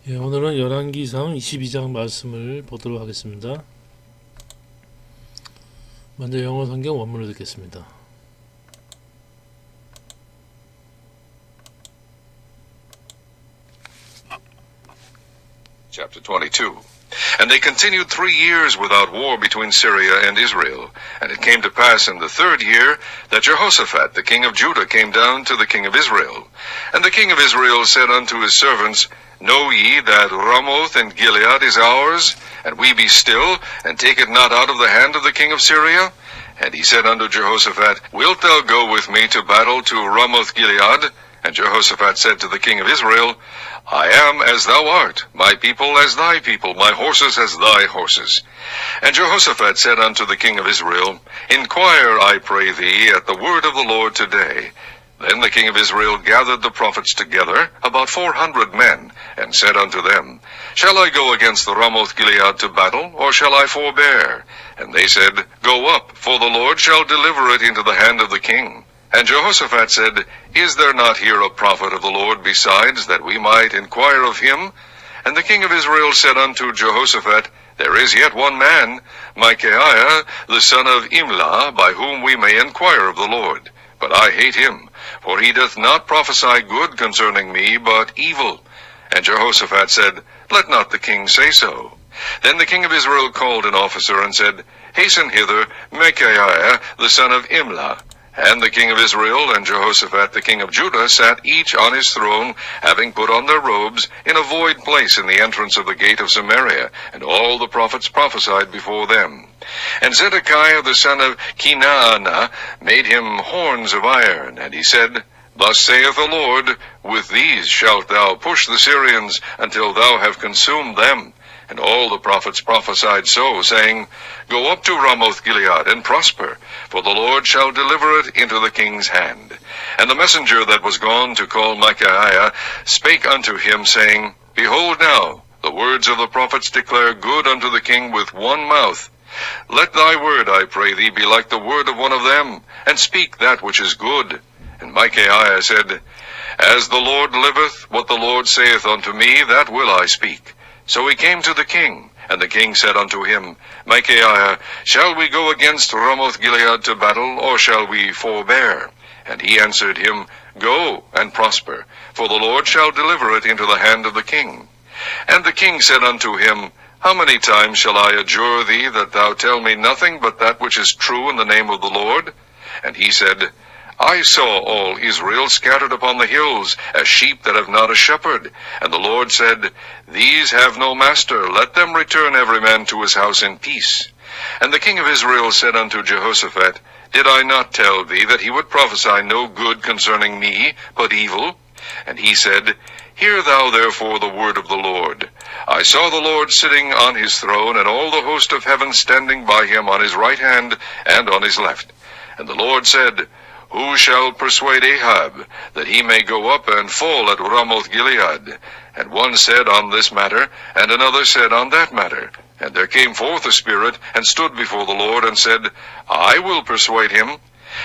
예, 오늘은 열왕기상 22장 말씀을 보도록 하겠습니다. 먼저 영어 성경 원문을 듣겠습니다. Chapter 22. And they continued 3 years without war between Syria and Israel. And it came to pass in the 3rd year that Jehoshaphat the king of Judah came down to the king of Israel. And the king of Israel said unto his servants, Know ye that Ramoth and Gilead is ours, and we be still, and take it not out of the hand of the king of Syria? And he said unto Jehoshaphat, Wilt thou go with me to battle to Ramoth Gilead? And Jehoshaphat said to the king of Israel, I am as thou art, my people as thy people, my horses as thy horses. And Jehoshaphat said unto the king of Israel, Inquire, I pray thee, at the word of the Lord today. Then the king of Israel gathered the prophets together, about 400 men, and said unto them, Shall I go against the Ramoth Gilead to battle, or shall I forbear? And they said, Go up, for the Lord shall deliver it into the hand of the king. And Jehoshaphat said, Is there not here a prophet of the Lord besides, that we might inquire of him? And the king of Israel said unto Jehoshaphat, There is yet one man, Micaiah, the son of Imlah, by whom we may inquire of the Lord. But I hate him, for he doth not prophesy good concerning me, but evil. And Jehoshaphat said, Let not the king say so. Then the king of Israel called an officer, and said, Hasten hither Micaiah, the son of Imlah. And the king of Israel and Jehoshaphat the king of Judah sat each on his throne, having put on their robes, in a void place in the entrance of the gate of Samaria, and all the prophets prophesied before them. And Zedekiah the son of Kenaanah made him horns of iron, and he said, Thus saith the Lord, With these shalt thou push the Syrians, until thou have consumed them. And all the prophets prophesied so, saying, Go up to Ramoth Gilead, and prosper, for the Lord shall deliver it into the king's hand. And the messenger that was gone to call Micaiah spake unto him, saying, Behold now, the words of the prophets declare good unto the king with one mouth. Let thy word, I pray thee, be like the word of one of them, and speak that which is good. And Micaiah said, As the Lord liveth, what the Lord saith unto me, that will I speak. So he came to the king, and the king said unto him, Micaiah, shall we go against Ramoth Gilead to battle, or shall we forbear? And he answered him, Go and prosper, for the Lord shall deliver it into the hand of the king. And the king said unto him, How many times shall I adjure thee that thou tell me nothing but that which is true in the name of the Lord? And he said, I saw all Israel scattered upon the hills, as sheep that have not a shepherd. And the Lord said, These have no master, let them return every man to his house in peace. And the king of Israel said unto Jehoshaphat, Did I not tell thee that he would prophesy no good concerning me, but evil? And he said, Hear thou therefore the word of the Lord. I saw the Lord sitting on his throne, and all the host of heaven standing by him on his right hand and on his left. And the Lord said, Who shall persuade Ahab, that he may go up and fall at Ramoth Gilead? And one said on this matter, and another said on that matter. And there came forth a spirit, and stood before the Lord, and said, I will persuade him.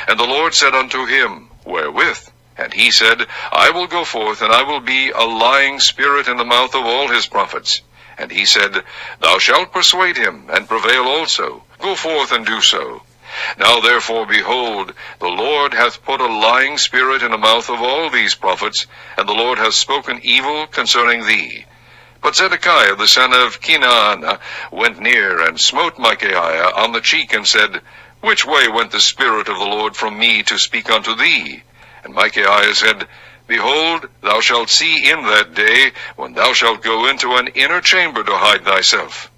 And the Lord said unto him, Wherewith? And he said, I will go forth, and I will be a lying spirit in the mouth of all his prophets. And he said, Thou shalt persuade him, and prevail also. Go forth and do so. Now therefore, behold, the Lord hath put a lying spirit in the mouth of all these prophets, and the Lord hath spoken evil concerning thee. But Zedekiah the son of Kenaanah went near, and smote Micaiah on the cheek, and said, Which way went the Spirit of the Lord from me to speak unto thee? And Micaiah said, Behold, thou shalt see in that day, when thou shalt go into an inner chamber to hide thyself.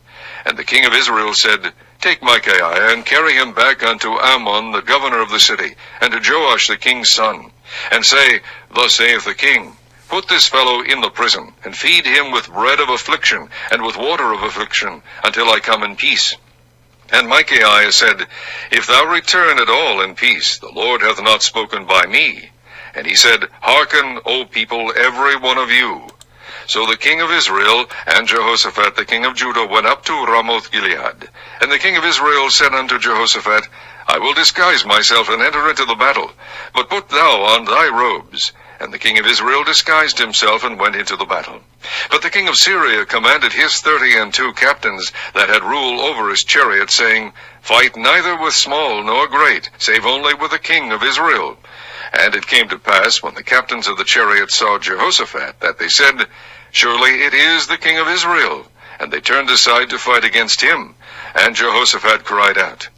And the king of Israel said, Take Micaiah, and carry him back unto Ammon the governor of the city, and to Joash the king's son, and say, Thus saith the king, Put this fellow in the prison, and feed him with bread of affliction, and with water of affliction, until I come in peace. And Micaiah said, If thou return at all in peace, the Lord hath not spoken by me. And he said, Hearken, O people, every one of you. So the king of Israel and Jehoshaphat the king of Judah went up to Ramoth Gilead. And the king of Israel said unto Jehoshaphat, I will disguise myself and enter into the battle, but put thou on thy robes. And the king of Israel disguised himself and went into the battle. But the king of Syria commanded his 32 captains that had rule over his chariot, saying, Fight neither with small nor great, save only with the king of Israel. And it came to pass, when the captains of the chariot saw Jehoshaphat, that they said, Surely it is the king of Israel. And they turned aside to fight against him. And Jehoshaphat cried out.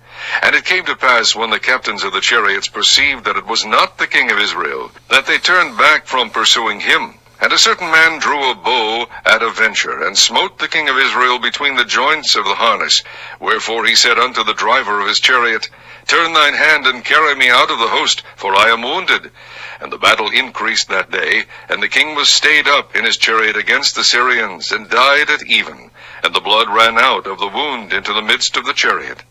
And it came to pass, when the captains of the chariots perceived that it was not the king of Israel, that they turned back from pursuing him. And a certain man drew a bow at a venture, and smote the king of Israel between the joints of the harness. Wherefore he said unto the driver of his chariot, Turn thine hand, and carry me out of the host, for I am wounded. And the battle increased that day, and the king was stayed up in his chariot against the Syrians, and died at even. And the blood ran out of the wound into the midst of the chariot.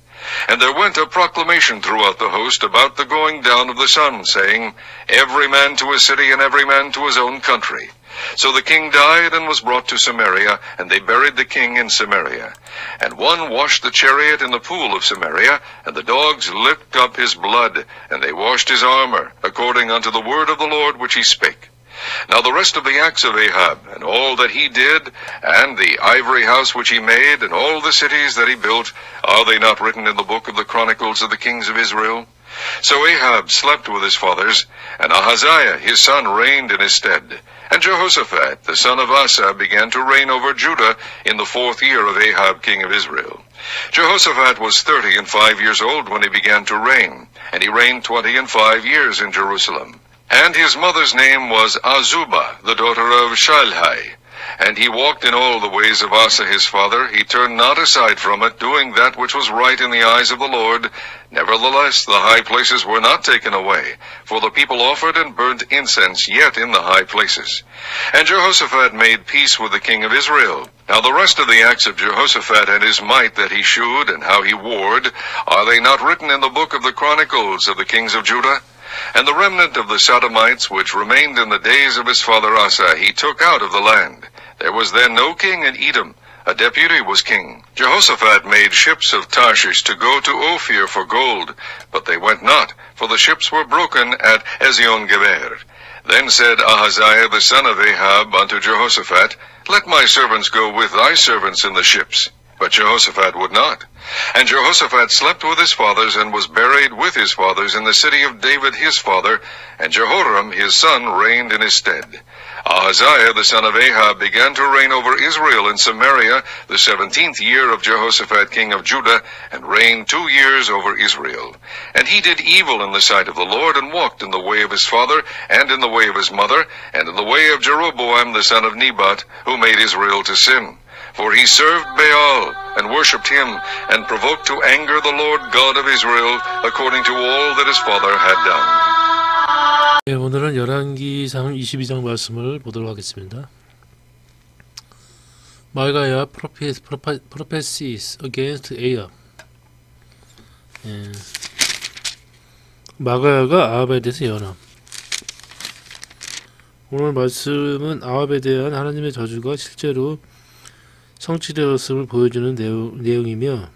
And there went a proclamation throughout the host about the going down of the sun, saying, Every man to his city, and every man to his own country. So the king died and was brought to Samaria, and they buried the king in Samaria. And one washed the chariot in the pool of Samaria, and the dogs licked up his blood, and they washed his armor, according unto the word of the Lord which he spake. Now the rest of the acts of Ahab, and all that he did, and the ivory house which he made, and all the cities that he built, are they not written in the book of the Chronicles of the kings of Israel? So Ahab slept with his fathers, and Ahaziah his son reigned in his stead. And Jehoshaphat the son of Asa began to reign over Judah in the 4th year of Ahab king of Israel. Jehoshaphat was 35 years old when he began to reign, and he reigned 25 years in Jerusalem. And his mother's name was Azubah, the daughter of Shilhi. And he walked in all the ways of Asa his father. He turned not aside from it, doing that which was right in the eyes of the Lord. Nevertheless, the high places were not taken away, for the people offered and burnt incense yet in the high places. And Jehoshaphat made peace with the king of Israel. Now the rest of the acts of Jehoshaphat and his might that he shewed, and how he warred, are they not written in the book of the Chronicles of the kings of Judah? And the remnant of the Sodomites which remained in the days of his father Asa he took out of the land. There was then no king in Edom. A deputy was king. Jehoshaphat made ships of Tarshish to go to Ophir for gold, but they went not, for the ships were broken at Ezion-Geber. Then said Ahaziah the son of Ahab unto Jehoshaphat, Let my servants go with thy servants in the ships. But Jehoshaphat would not. And Jehoshaphat slept with his fathers, and was buried with his fathers in the city of David his father, and Jehoram his son reigned in his stead. Ahaziah the son of Ahab began to reign over Israel in Samaria the 17th year of Jehoshaphat king of Judah, and reigned 2 years over Israel. And he did evil in the sight of the Lord, and walked in the way of his father, and in the way of his mother, and in the way of Jeroboam the son of Nebat, who made Israel to sin. For he served Baal, and worshipped him, and provoked to anger the Lord God of Israel, according to all that his father had done. 네, 오늘은 열왕기상 22장 말씀을 보도록 하겠습니다. 마가야 prophecies against Ahab. 예. 마가야가 아합에 대해서 예언함. 오늘 말씀은 아합에 대한 하나님의 저주가 실제로 성취되었음을 보여주는 내용이며,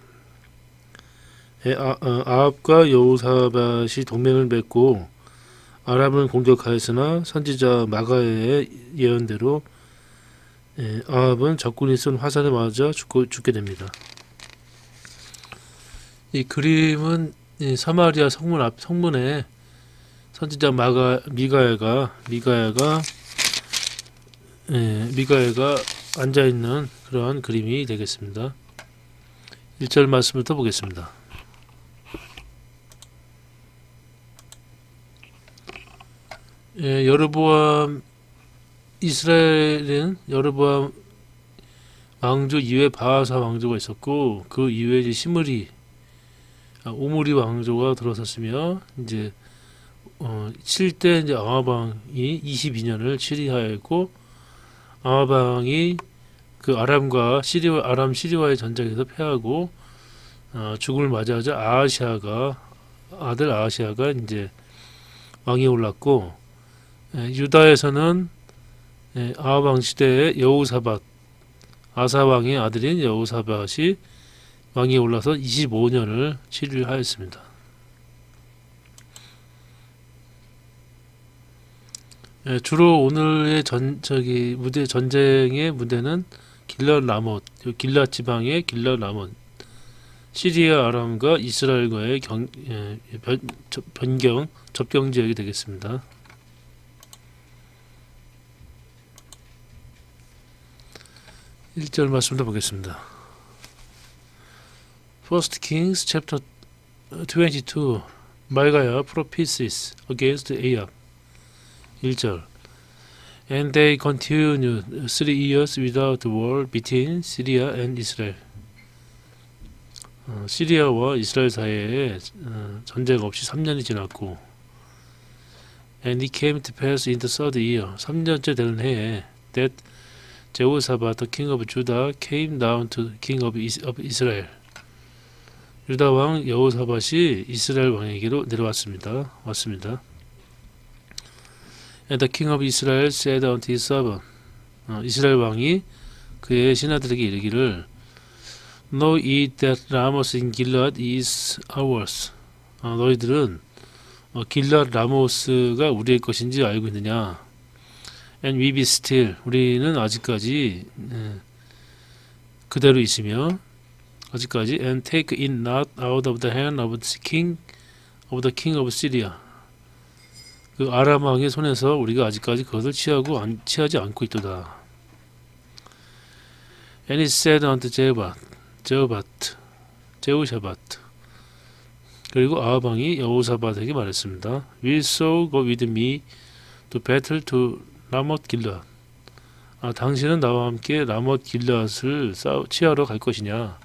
아합과 여호사밧이 동맹을 맺고 아람을 공격하였으나 선지자 마가야의 예언대로 아합은 적군이 쏜 화살에 맞아 죽게 됩니다. 이 그림은 사마리아 성문에 선지자 미가야가 앉아있는 그러한 그림이 되겠습니다. 1절 말씀부터 보겠습니다. 여로보암 이스라엘은 여로보암 왕조 이외에 바하사 왕조가 있었고, 그 이외에 이제 오므리 왕조가 들어섰으며, 이제 7대 이제 아합 왕이 22년을 치리하였고, 아합 왕이 그 아람 시리와의 전쟁에서 패하고 죽음을 맞이하자 아들 아하시아가 이제 왕이 올랐고, 유다에서는 아합 왕 시대에 아사 왕의 아들인 여호사밧이 왕이 올라서 25년을 치리하였습니다. 예, 주로 오늘의 전쟁의 무대는 길랏 라못, 길랏 지방의 길랏 라못, 시리아 아람과 이스라엘과의 접경 지역이 되겠습니다. 1절 말씀도 보겠습니다. First Kings chapter 22 Micaiah prophecies against Ahab 1절 And they continued 3 years without war between Syria and Israel. 시리아와 이스라엘 사이에 전쟁 없이 3년이 지났고 And it came to pass in the third year 3년째 되는 해에 that Jehoshaphat the king of Judah came down to the king of Israel. 유다 왕 여호사밧이 이스라엘 왕에게로 내려왔습니다. 왔습니다. And the king of Israel said unto his servant, 이스라엘 왕이 그의 신하들에게 이르기를 Know ye that Ramoth in Gilead is ours. 너희들은 길랏 라모스가 우리의 것인지 알고 있느냐? And we be still. 우리는 아직까지 그대로 있으며 아직까지 and take it not out of the hand of the king of Syria. 그 아람 왕의 손에서 우리가 아직까지 그것을 취하지 않고 있도다. And he said unto 제호샤밧 그리고 아합 왕이 여호사밧에게 말했습니다. Will so go with me to battle to 라못 길랏. 당신은 나와 함께 라못 길랏을 취하러 갈 것이냐?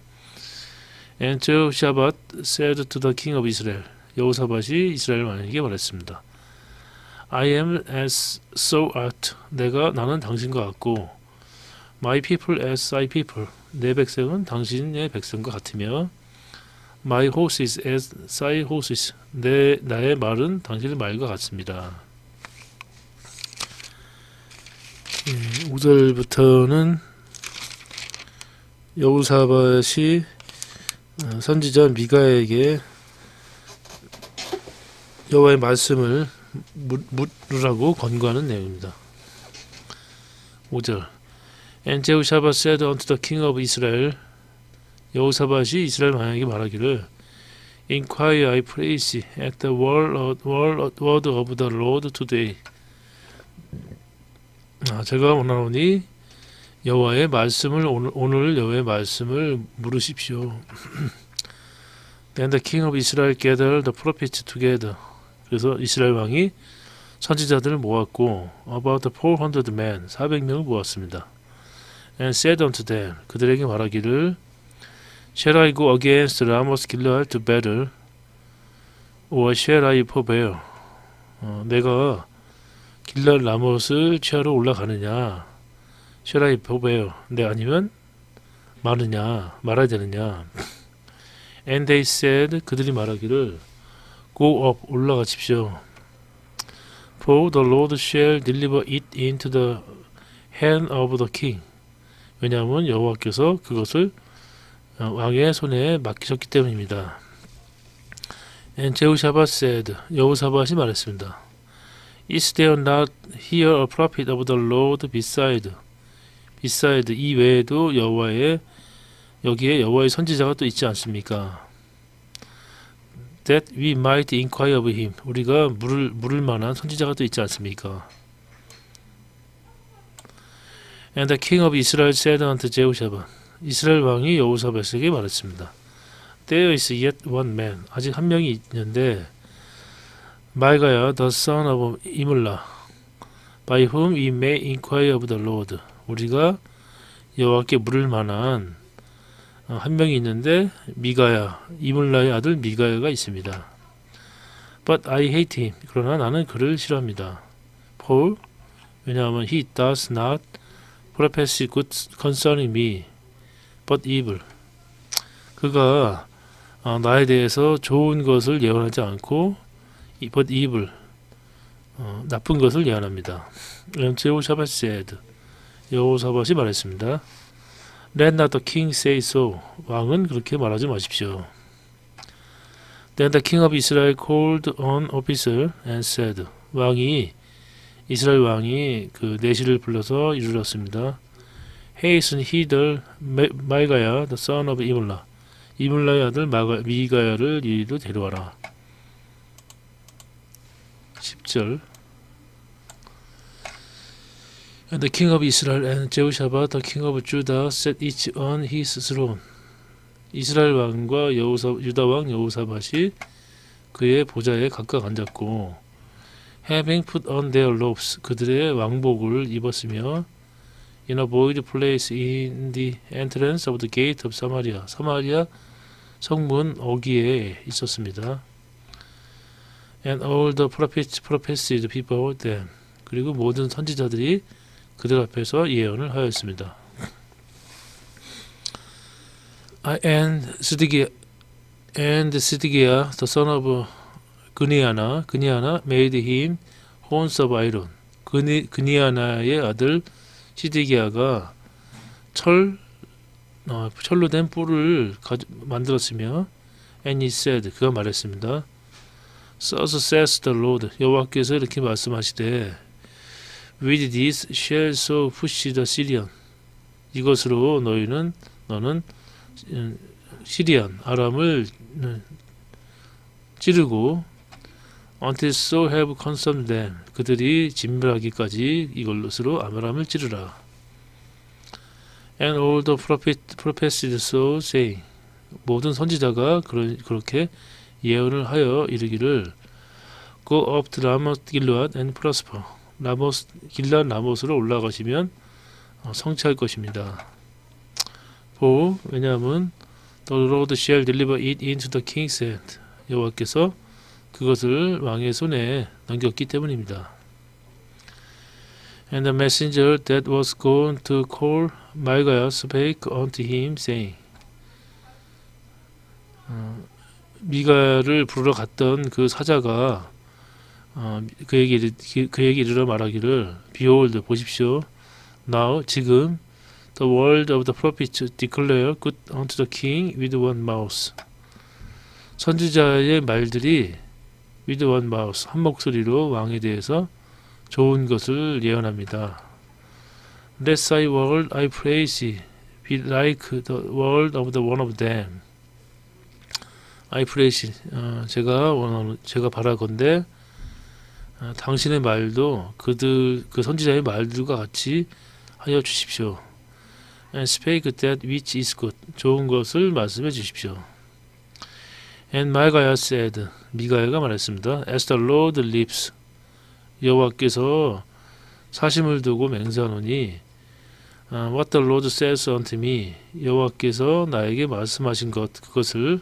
And Jehoshaphat said to the king of Israel. 여호사밧이 이스라엘 왕에게 말했습니다. I am as thou art. 나는 당신과 같고 My people as thy people. 내 백성은 당신의 백성과 같으며 My horses as thy horses. 나의 말은 당신의 말과 같습니다. 5절부터는 여호사밧이 선지자 미가에게 여호와의 말씀을 물으라고 권고하는 내용입니다. 5절 And Jehoshaphat said unto the king of Israel. 여호사밧이 이스라엘 왕에게 말하기를 Inquire I praise at the word of the Lord today. 제가 원하노니 여호와의 말씀을 오늘 여호와의 말씀을 물으십시오. Then the king of Israel gathered the prophets together. 그래서 이스라엘 왕이 선지자들을 모았고 about 400 men 400명을 모았습니다. And said unto them 그들에게 말하기를 Shall I go against Ramoth Gilead to battle, or shall I forbear? 내가 길랏 라못을 취하러 올라가느냐? Shall I forbear? 아니면 말아야 되느냐? And they said 그들이 말하기를 Go up 올라가십시오. For the Lord shall deliver it into the hand of the king. 왜냐하면 여호와께서 그것을 왕의 손에 맡기셨기 때문입니다. And Jehoshaphat said, 여호사밧이 말했습니다. Is there not here a prophet of the Lord beside 이 외에도 여기에 여호와의 선지자가 또 있지 않습니까? That we might inquire of him. 우리가 물을 만한 선지자가 또 있지 않습니까? And the king of Israel said unto Jehoshaphat. 이스라엘 왕이 여호사밧에게 말했습니다. There is yet one man. 아직 한 명이 있는데 Micaiah the son of Imlah, by whom we may inquire of the Lord. 우리가 여호와께 물을 만한 한 명이 있는데 미가야, 이물라의 아들 미가야가 있습니다. But I hate him. 그러나 나는 그를 싫어합니다. For 왜냐하면 he does not prophesy good concerning me. but evil. 그가 나에 대해서 좋은 것을 예언하지 않고 but evil, 나쁜 것을 예언합니다. 제호샤밧 said, 여호사밧이 말했습니다. Let not the king say so. 왕은 그렇게 말하지 마십시오. Then the king of Israel called an officer and said, 왕이 이스라엘 왕이 그 내시를 불러서 이르렀습니다. Hasten hither Micaiah the son of Imlah. 이물라의 아들 미가야를 이리로 데려와라. 10절. And the king of Israel and Jehoshaphat the king of Judah sat each on his throne. 이스라엘 왕과 유다 왕 여호사밧이 그의 보좌에 각각 앉았고, having put on their robes, 그들의 왕복을 입었으며, in a void place in the entrance of the gate of Samaria, 사마리아 성문 어귀에 있었습니다. And all the prophets prophesied before them. 그리고 모든 선지자들이 그들 앞에서 예언을 하였습니다. And Sidkiah the son of 그니아나 made him horns of iron. 그니아나의 아들 시드기야가 철로 된 뿔을 만들었으며, and he said, 그가 말했습니다. Thus says the Lord, 여호와께서 이렇게 말씀하시되, with this shall so push the Syrian. 이것으로 너는 시리안 아람을 찌르고, until so have consumed them. 그들이 진멸하기까지 이것으로 아람을 찌르라. And all the prophets so saying. 모든 선지자가 그렇게 예언을 하여 이르기를, Go up to Ramoth Gilead and prosper. 길앗 라못으로 올라가시면 성취할 것입니다. 왜냐하면 The Lord shall deliver it into the king's hand. 여호와께서 그것을 왕의 손에 넘겼기 때문입니다. And the messenger that was gone to call Micaiah spake unto him, saying. 미가야를 부르러 갔던 그 사자가 그에게 이르러 말하기를, Behold, 보십시오. Now, 지금 the word of the prophet declare good unto the king with one mouth. 선지자의 말들이 with one mouth, 한 목소리로 왕에 대해서 좋은 것을 예언합니다. Let thy word, I praise, be like the word of the one of them. I praise, 제가 바라건대 당신의 말도 그 선지자의 말들과 같이 하여 주십시오. And speak that which is good. 좋은 것을 말씀해 주십시오. And Micaiah said. 미가야가 말했습니다. As the Lord lives. 여호와께서 사심을 두고 맹세하노니, What the Lord says unto me. 여호와께서 나에게 말씀하신 그것을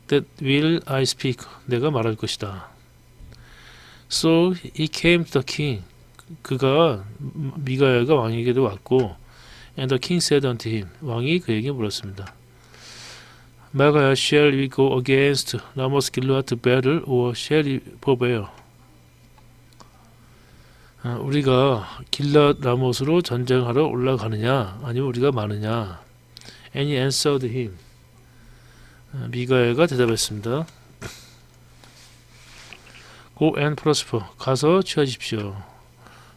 That will I speak. 내가 말할 것이다. So he came to the king. 미가야가 왕에게도 왔고, and the king said unto him. 왕이 그에게 물었습니다. Micaiah, shall we go against Ramoth Gilead to battle, or shall we forbear? 우리가 길랏 라못으로 전쟁하러 올라가느냐, 아니면 우리가 마느냐? And he answered him. 미가야가 대답했습니다. Go and prosper. 가서 취하십시오.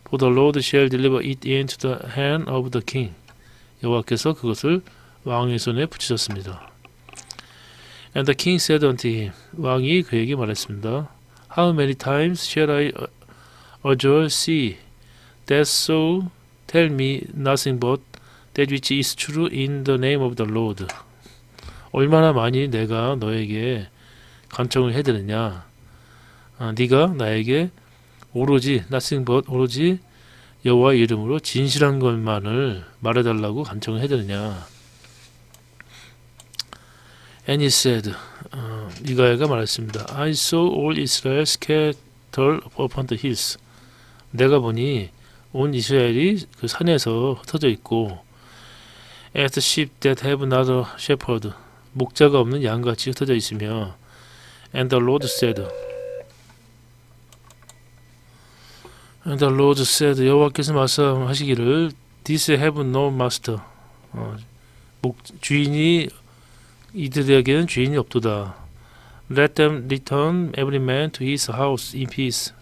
For the Lord shall deliver it into the hand of the king. 여호와께서 그것을 왕의 손에 붙이셨습니다. And the king said unto him. 왕이 그에게 말했습니다. How many times shall I adjure thee that so tell me nothing but that which is true in the name of the Lord. 얼마나 많이 내가 너에게 간청을 해드느냐. 네가 나에게 오로지 nothing but 오로지 여호와의 이름으로 진실한 것만을 말해달라고 간청을 해드느냐. And he said, 미가야가 말했습니다. I saw all Israel scattered upon the hills. 내가 보니 온 이스라엘이 그 산에서 흩어져 있고, as the sheep that have not a shepherd. 목자가 없는 양같이 흩어져 있으며, and the Lord said. And the Lord said, 여호와께서 말씀하시기를, these have no master. 주인이 이들에게는 주인이 없도다. Let them return every man to his house in peace.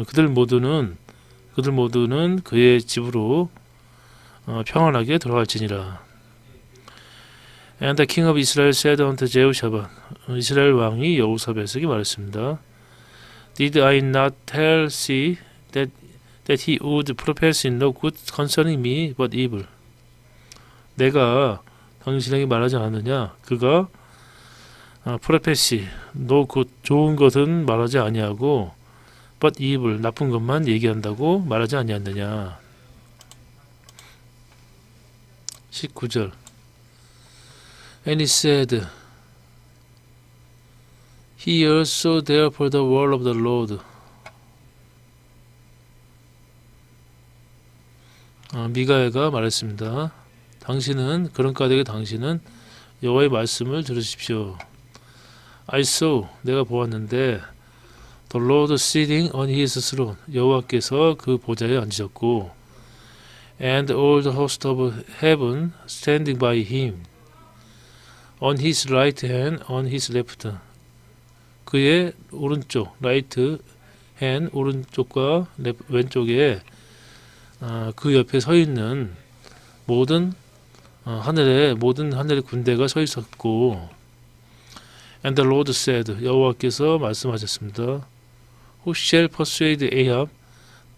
그들 모두는 그의 집으로 평안하게 돌아갈지니라. And the king of Israel said unto Jehoshaphat, 이스라엘 왕이 여호사밧에게 말했습니다. Did I not tell thee that he would prophesy no good concerning me but evil? 내가 당신에게 말하지 않았느냐? 그가 프로페시, no good, 좋은 것은 말하지 아니하고 but evil, 나쁜 것만 얘기한다고 말하지 아니하느냐? 19절. And he said, He also therefore the word of the Lord. 미가야가 말했습니다. 당신은 여호와의 말씀을 들으십시오. I saw, 내가 보았는데 the Lord sitting on his throne, 여호와께서 그 보좌에 앉으셨고 and all the host of heaven standing by him, on his right hand, on his left. 그의 오른쪽, right hand, 오른쪽과 왼쪽에 그 옆에 서 있는 모든 하늘의 군대가 서 있었고, and the Lord said, 여호와께서 말씀하셨습니다. Who shall persuade Ahab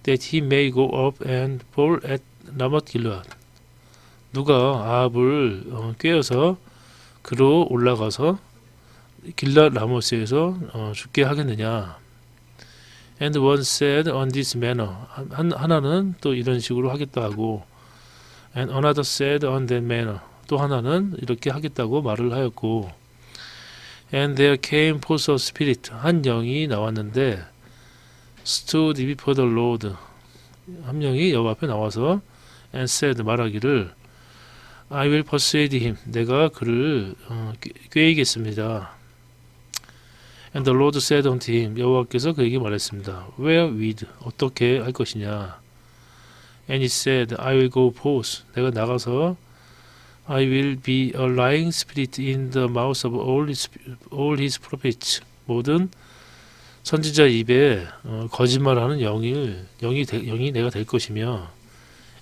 that he may go up and fall at Ramoth Gilead? 누가 아합을 꾀어서 그로 올라가서 길랏 라모스에서 죽게 하겠느냐? And one said on this manner, 하나는 또 이런 식으로 하겠다 하고, and another said on that manner, 또 하나는 이렇게 하겠다고 말을 하였고, and there came forth of spirit, 한 영이 나왔는데, stood before the Lord, 한 영이 여호와 앞에 나와서, and said, 말하기를, I will persuade him, 내가 그를 꾀이겠습니다. And the Lord said unto him, 여호와께서 그에게 말했습니다. Wherewith, 어떻게 할 것이냐? And he said, I will go forth, 내가 나가서 I will be a lying spirit in the mouth of all his prophets. 모든 선지자 입에 거짓말하는 영이 내가 될 것이며,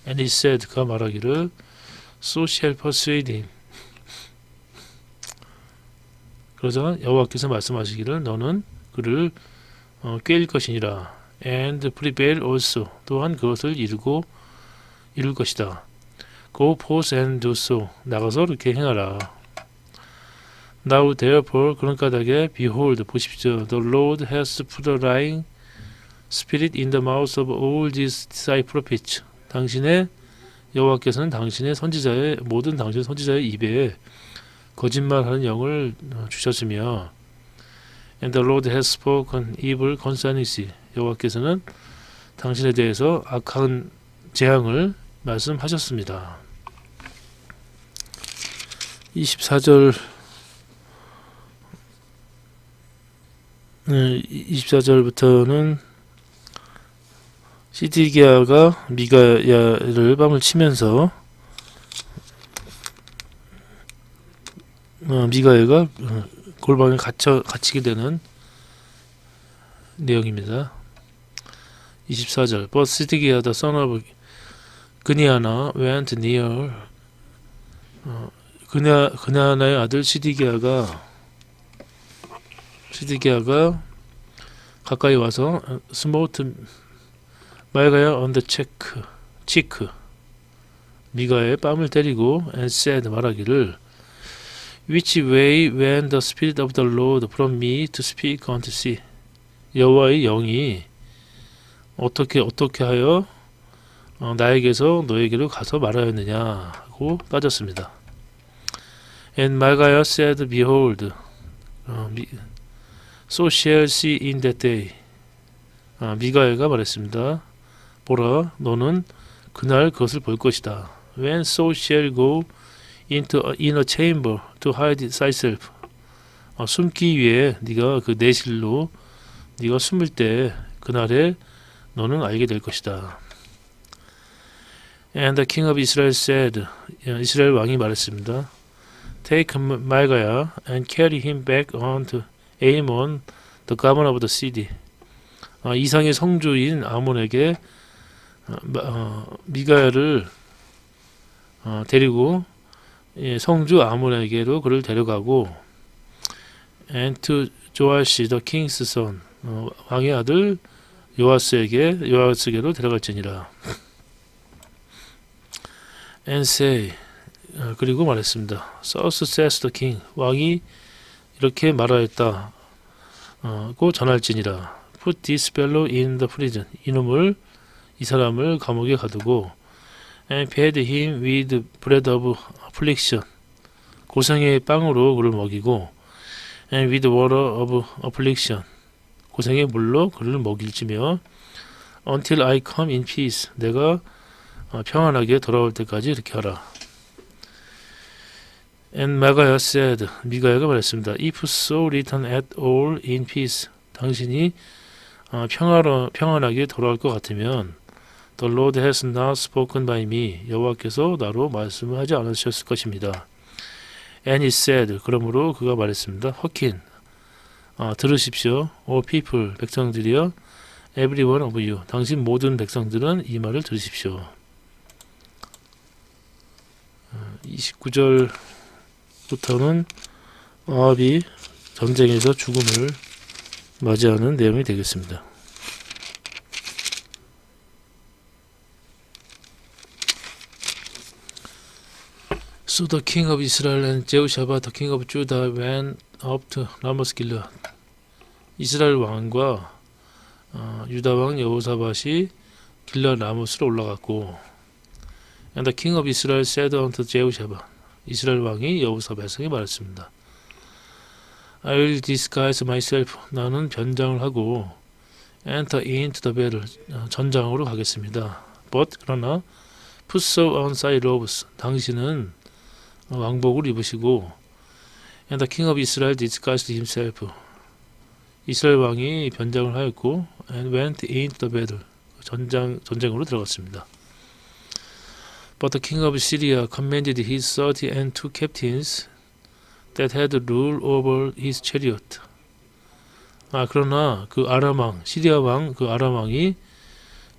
and he said, 그가 말하기를, so shall persuade him. 그러자 여호와께서 말씀하시기를, 너는 그를 꾀일 것이니라. and prevail also, 또한 그것을 이룰 것이다. Go forth and do so, 나가서 그렇게 행하라. Now therefore, 그런 까닭에 behold, 보십시오, the Lord has put a lying spirit in the mouth of all these thy prophets. 여호와께서는 당신의 선지자의 입에 거짓말하는 영을 주셨으며, and the Lord has spoken evil concerning thee. 여호와께서는 당신에 대해서 악한 재앙을 말씀하셨습니다. 24절부터는 시드기야가 미가야를 밤을 치면서 미가야가 골방에 갇히게 되는 내용입니다. 24절. But 시드기야 the son of 그니아나 went near. 그니아나의 아들 시드기야가 가까이 와서 smote 미가야 on the cheek, 미가의 뺨을 때리고, and said, 말하기를, which way went the spirit of the Lord from me to speak unto thee? 여호와의 영이 어떻게 하여 나에게서 너에게로 가서 말하였느냐 하고 따졌습니다. And Micaiah said, behold, so shall see in that day. 미가야가 말했습니다. 보라, 너는 그날 그것을 볼 것이다. When so shall go into a inner chamber to hide thyself. 숨기 위해 네가 그 내실로 네가 숨을 때 그날에 너는 알게 될 것이다. And the king of Israel said, 이스라엘 왕이 말했습니다. Take Micaiah and carry him back unto Amon, the governor of the city. 이상의 성주인 아몬에게 미가야를 데리고 성주 아몬에게로 그를 데려가고 and to 조아시 the king's son 왕의 아들 요아스에게로 데려갈지니라. and say 그리고 말했습니다. Thus says the king 왕이 이렇게 말하였다 고 전할지니라. Put this fellow in the prison 이 사람을 감옥에 가두고 and fed him with bread of affliction 고생의 빵으로 그를 먹이고 and with water of affliction 고생의 물로 그를 먹일지며 until I come in peace 내가 평안하게 돌아올 때까지 이렇게 하라. And Micaiah said 미가야가 말했습니다. If so return at all in peace 당신이 평안하게 돌아올 것 같으면 The Lord has not spoken by me 여호와께서 나로 말씀을 하지 않으셨을 것입니다. And he said 그러므로 그가 말했습니다. Hearken 들으십시오. O people 백성들이여 every one of you 당신 모든 백성들은 이 말을 들으십시오. 29절부터는 아합이 전쟁에서 죽음을 맞이하는 내용이 되겠습니다. So the king of Israel and Jehoshaphat, the king of Judah, went up to Ramoth Gilead. 이스라엘 왕과 유다 왕 여호사밧이 길라 라모스로 올라갔고, and the king of Israel said unto Jehoshaphat, 이스라엘 왕이 여호사밧에게 말했습니다. I will disguise myself. 나는 변장을 하고 enter into the battle. 전장으로 가겠습니다. But 그러나 put so on side robes. 당신은 왕복을 입으시고 and the king of Israel disguised himself. 이스라엘 왕이 변장을 하였고 and went into the battle. 전쟁으로 들어갔습니다. But the king of Syria commanded his 32 captains that had rule over his chariot. 그러나 그 아람 왕, 시리아 왕, 그 아람 왕이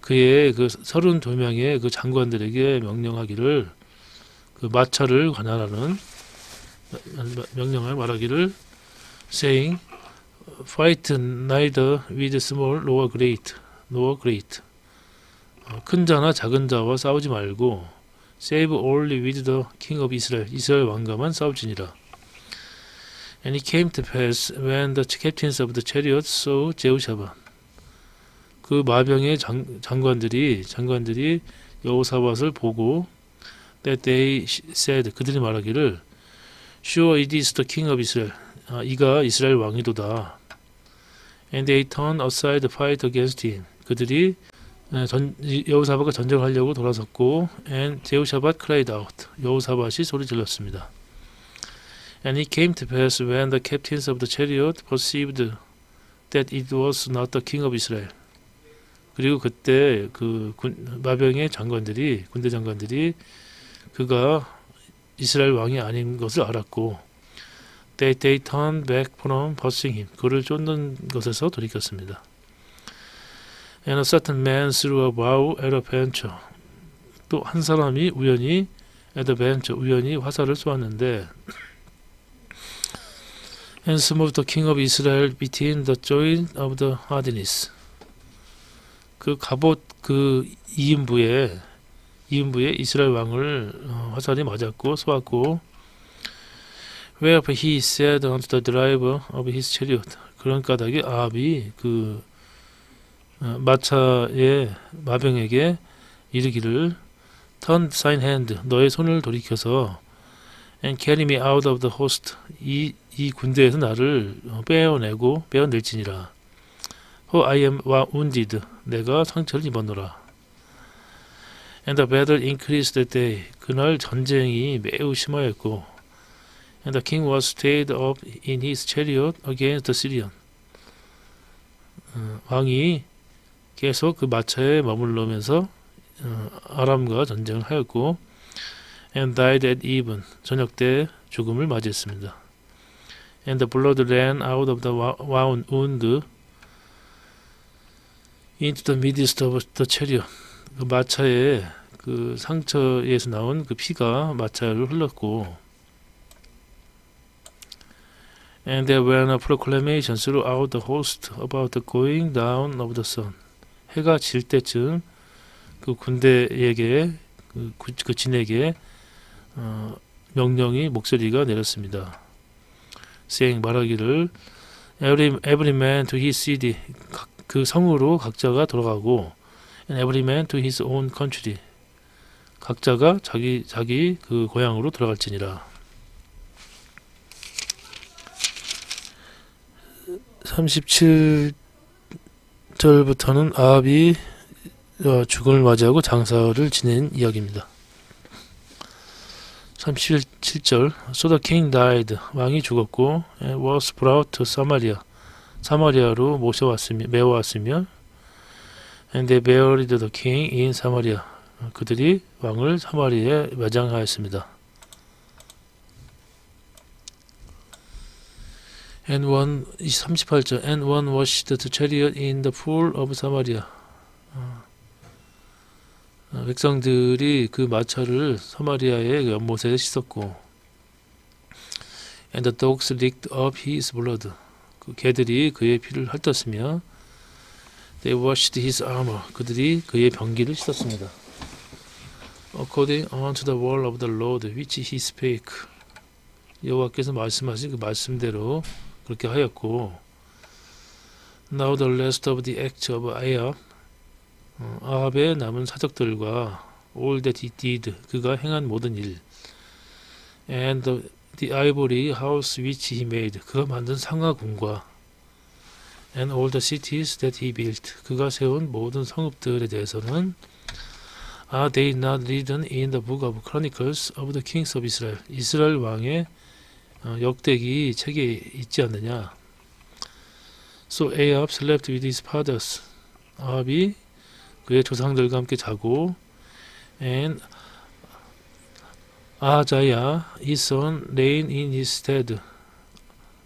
그의 그 32명의 그 장관들에게 명령하기를 그 마차를 관할하는 명령을 말하기를 saying fight neither with small nor great 큰 자나 작은 자와 싸우지 말고 save only with the king of Israel 이스라엘 왕과만 싸울지니라. And it came to pass when the captains of the chariots saw Jehoshaphat 그 마병의 장관들이 여호사밧을 보고 that they said 그들이 말하기를 sure it is the king of Israel 이가 이스라엘 왕이도다. And they turned aside to fight against him 그들이 여호사밧과 전쟁하려고 돌아섰고 and Jehoshaphat cried out 여호사밧이 소리 질렀습니다. And it came to pass when the captains of the chariot perceived that it was not the king of Israel 그리고 그때 그 마병의 장관들이 군대 장관들이 그가 이스라엘 왕이 아닌 것을 알았고 they turned back from pursuing him 그를 쫓는 것에서 돌이켰습니다. And a certain man threw a bow at a venture 또 한 사람이 우연히 at a venture 우연히 화살을 쏘았는데 and smote the king of Israel between the joint of the hardness 그 갑옷 그 이음부에 이스라엘 왕을 화살이 맞았고 쏘았고 whereupon he said unto the driver of his chariot 그런 까닭에 아합이 그 마차의 마병에게 이르기를 turn thine hand 너의 손을 돌이켜서 and carry me out of the host 이 군대에서 나를 빼어낼지니라 for I am wounded 내가 상처를 입었노라. And the battle increased that day 그날 전쟁이 매우 심하였고 and the king was stayed up in his chariot against the Syrian 왕이 계속 그 마차에 머물러면서 아람과 전쟁을 하였고 and died at even 저녁 때 죽음을 맞이했습니다. And the blood ran out of the wound into the midst of the chariot. 그 마차의 그 상처에서 나온 그 피가 마차를 흘렀고, and there were a proclamation throughout the host about the going down of the sun. 해가 질 때쯤 그 군대에게 그 진에게 명령이 목소리가 내렸습니다. saying 말하기를 every man to his city. 그 성으로 각자가 돌아가고, and every man to his own country. 각자가 자기 그 고향으로 돌아갈지니라. 37절부터는 아합이 죽음을 맞이하고 장사를 지낸 이야기입니다. 37절 So the king died. 왕이 죽었고, and was brought to Samaria. 사마리아로 메워왔으며, and they buried the king in Samaria. 그들이 왕을 사마리아에 매장하였습니다. And one 38절 And one washed the chariot in the pool of Samaria. 백성들이 그 마차를 사마리아의 연못에 씻었고, and the dogs licked up his blood. 그 개들이 그의 피를 핥았으며, they washed his armor. 그들이 그의 병기를 씻었습니다. according unto the word of the Lord which he spake. 여호와께서 말씀하신 그 말씀대로 그렇게 하였고, now the rest of the acts of Ahab. 아합의 남은 사적들과 all that he did. 그가 행한 모든 일. and the ivory house which he made. 그가 만든 상하궁과 and all the cities that he built. 그가 세운 모든 성읍들에 대해서는 Are they not written in the book of Chronicles of the kings of Israel? 이스라엘 왕의 역대기 책에 있지 않느냐? So Ahab slept with his fathers. 아합이 그의 조상들과 함께 자고, and 아하자야 his son reigned in his stead.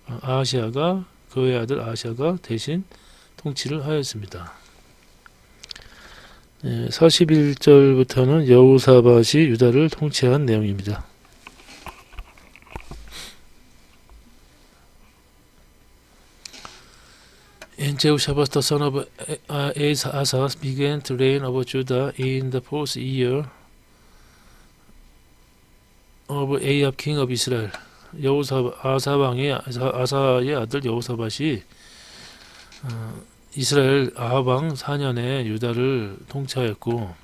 아하시아가 그의 아들 아하시아가 대신 통치를 하였습니다. 41절부터는 여호사밧이 유다를 통치한 내용입니다. And Jehoshaphat the son of Asa began to reign over Judah in the 4th year of Ahab king of Israel. 아사의 아들 여호사밧이 이스라엘 아합 왕 4년에 유다를 통치하였고,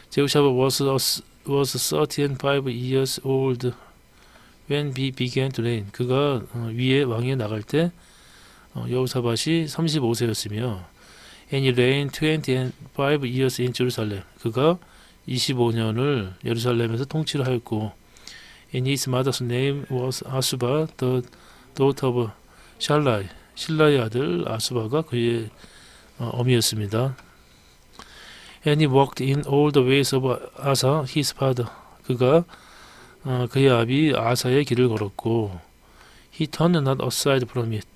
Jehoshaphat was 35 years old when he began to reign. 그가 위에 왕에 나갈 때 여호사밧이 35세였으며, and he reigned 25 years in Jerusalem. 그가 25년을 예루살렘에서 통치를 하였고, and his mother's name was Asuba, the daughter of Shallai. 실라의 아들 아수바가 그의 어미였습니다. And he walked in all the ways of Asa, his father. 그가 그의 아비 아사의 길을 걸었고, he turned not aside from it.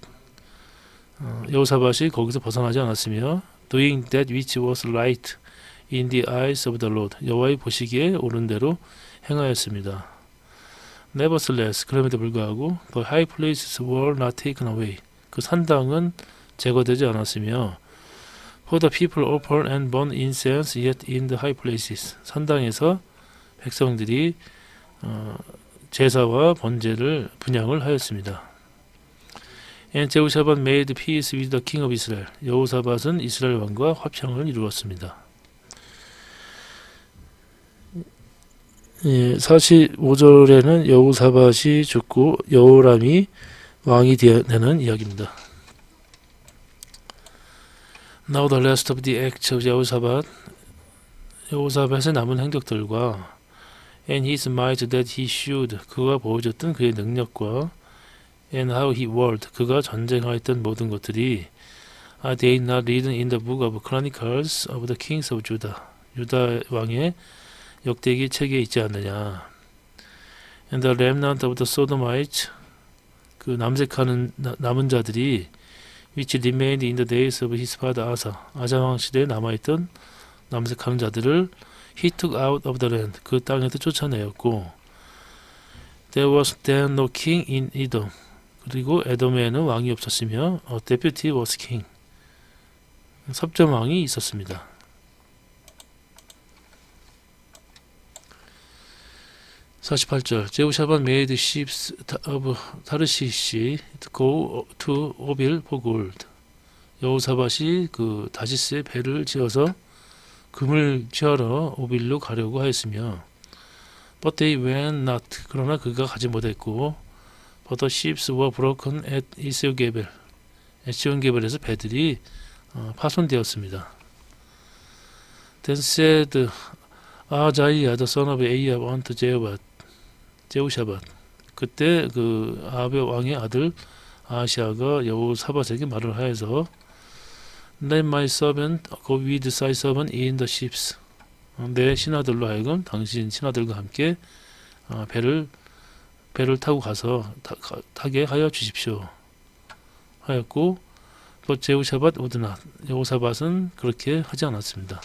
여호사밧이 거기서 벗어나지 않았으며, doing that which was right in the eyes of the Lord. 여호와의 보시기에 옳은 대로 행하였습니다. Nevertheless, 그럼에도 불구하고 the high places were not taken away. 그 산당은 제거되지 않았으며, for the people offered and burned incense yet in the high places. 산당에서 백성들이 제사와 번제를 분향을 하였습니다. And Jehoshaphat made peace with the king of Israel. 여호사밧은 이스라엘 왕과 화평을 이루었습니다. 45절에는 여호사밧이 죽고 여호람이 왕이 되는 이야기입니다. Now the rest of the acts of Jehoshaphat. 여호사밧의 남은 행적들과 and his might that he shewed. 그가 보여줬던 그의 능력과 and how he warred. 그가 전쟁하였던 모든 것들이 Are they not written in the book of Chronicles of the kings of Judah. 유다 왕의 역대기 책에 있지 않느냐. And the remnant of the Sodomites. 그 남색하는 남은 자들이 which remained in the days of his father Asa. 아사 왕 시대에 남아있던 남색하는 자들을 he took out of the land. 그 땅에서 쫓아내었고 there was then no king in Edom. 그리고 에돔에는 왕이 없었으며 a deputy was king. 섭정왕이 있었습니다. 48절 제후샤밧 made ships of 타르시시 go to 오빌 for gold. 여호사밧이 그 다시스에 배를 지어서 금을 취하러 오빌로 가려고 하였으며 but they went not. 그러나 그가 가지 못했고 but the ships were broken at 이스요게벨. 에시온게벨에서 배들이 파손되었습니다. Then said 아자이야 the son of Ahab unto 제후샤밧. 그때 그 아합의 왕의 아들 아하시아가 여호사밧에게 말을 하여서 Let my servant go with thy servant in the ships. 내 신하들로 하여금 당신 신하들과 함께 배를 타고 가서 타게 하여 주십시오 하였고 또 제후샤밧 would not. 여호사밧은 그렇게 하지 않았습니다.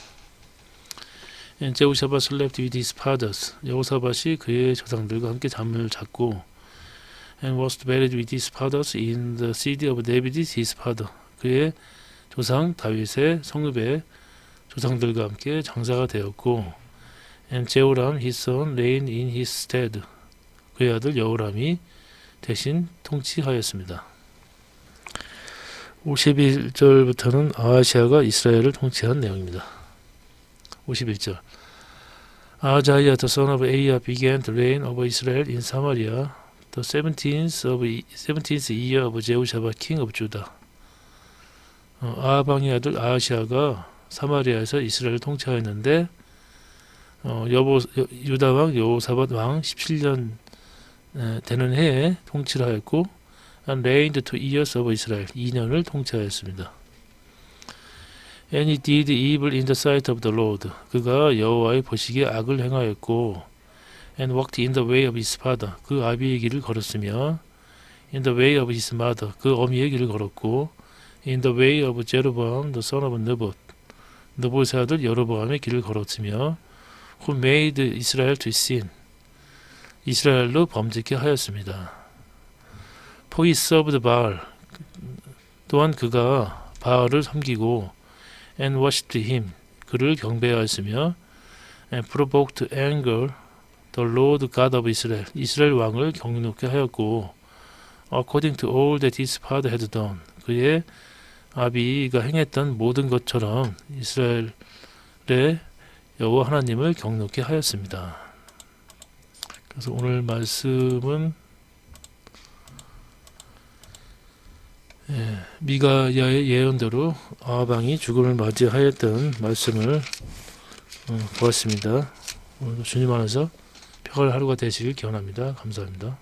And 제후샤밧 slept with his fathers. 여호사밧이 그의 조상들과 함께 잠을 잤고 and was buried with his fathers in the city of David his father. 그의 조상 다윗의 성읍에 조상들과 함께 장사가 되었고 and 제호람 his son reigned in his stead. 그의 아들 여호람이 대신 통치하였습니다. 51절부터는 아하시아가 이스라엘을 통치한 내용입니다. 51절 아자이아 the son of Ahab began to reign over Israel in Samaria the 17th year of Jehoshaphat king of Judah. 아합 왕의 아들 아하시아가 사마리아에서 이스라엘을 통치하였는데 유다 왕 여호사밧 왕 17년 되는 해에 통치를 하였고 and reigned 2 years of Israel. 2년을 통치하였습니다. And he did evil in the sight of the Lord. 그가 여호와의 보시기에 악을 행하였고 and walked in the way of his father. 그 아비의 길을 걸었으며 in the way of his mother. 그 어미의 길을 걸었고 in the way of Jeroboam the son of Nebat. 느봇의 아들 여로보암의 길을 걸었으며 who made Israel to sin. 이스라엘로 범죄케 하였습니다. For he served Baal. 또한 그가 바알을 섬기고 and worshipped him. 그를 경배하였으며 and provoked anger the Lord God of Israel. 이스라엘 왕을 경노케 하였고 according to all that his father had done. 그의 아비가 행했던 모든 것처럼 이스라엘의 여호와 하나님을 경노케 하였습니다. 그래서 오늘 말씀은 미가야의 예언대로 아합 왕이 죽음을 맞이하였던 말씀을 보았습니다. 오늘도 주님 안에서 평안한 하루가 되시길 기원합니다. 감사합니다.